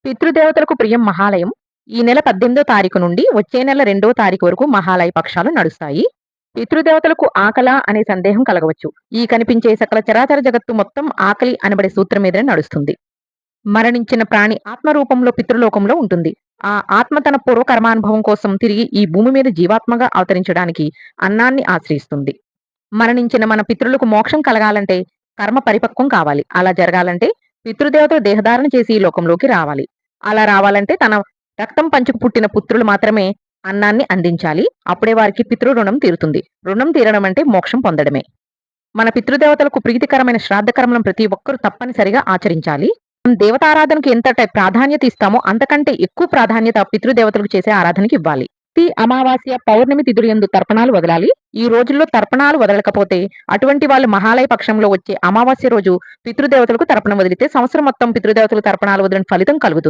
పితృదేవతలకు ప్రియం మహాలయం. ఈ నెల 18వ తారీఖు నుండి వచ్చే నెల 2వ తారీఖు వరకు మహాలయ పక్షాలు నడుస్తాయి. పితృదేవతలకు ఆకలా అనే సందేహం కలగవచ్చు. ఈ కనిపించే సకల చరాచర జగత్తు మొత్తం ఆకలి అనబడే సూత్రం మీదనే నడుస్తుంది. మరణించిన ప్రాణి ఆత్మ రూపంలో పితృలోకంలో ఉంటుంది. ఆ ఆత్మ తన పూర్వ కర్మానుభవం కోసం తిరిగి ఈ భూమి మీద జీవాత్మగా అవతరించడానికి అన్నాన్ని ఆశ్రయిస్తుంది. మరణించిన మన పితరులకు మోక్షం కలగాలంటే కర్మ పరిపక్వం కావాలి. అలా జరగాలంటే పితృదేవతలు దేహధారణ చేసి ఈ లోకంలోకి రావాలి. అలా రావాలంటే తన రక్తం పంచుకు పుట్టిన పుత్రులు మాత్రమే అన్నాన్ని అందించాలి. అప్పుడే వారికి పితృ రుణం తీరుతుంది. రుణం తీరడం అంటే మోక్షం పొందడమే. మన పితృదేవతలకు ప్రీతికరమైన శ్రాద్ధ కర్మలను ప్రతి ఒక్కరూ తప్పనిసరిగా ఆచరించాలి. మనం దేవతారాధనకు ఎంత ప్రాధాన్యత ఇస్తామో అంతకంటే ఎక్కువ ప్రాధాన్యత పితృదేవతలకు చేసే ఆరాధనకి ఇవ్వాలి. ప్రతి అమావాస్య, పౌర్ణమి తిథులు యందు తర్పణాలు వదలాలి. ఈ రోజుల్లో తర్పణాలు వదలకపోతే అటువంటి వాళ్ళు మహాలయ పక్షంలో వచ్చే అమావాస్య రోజు పితృదేవతలకు తర్పణం వదిలితే సంవత్సరం మొత్తం పితృదేవతలకు తర్పణాలు వదిలిన ఫలితం కలుగుతుంది.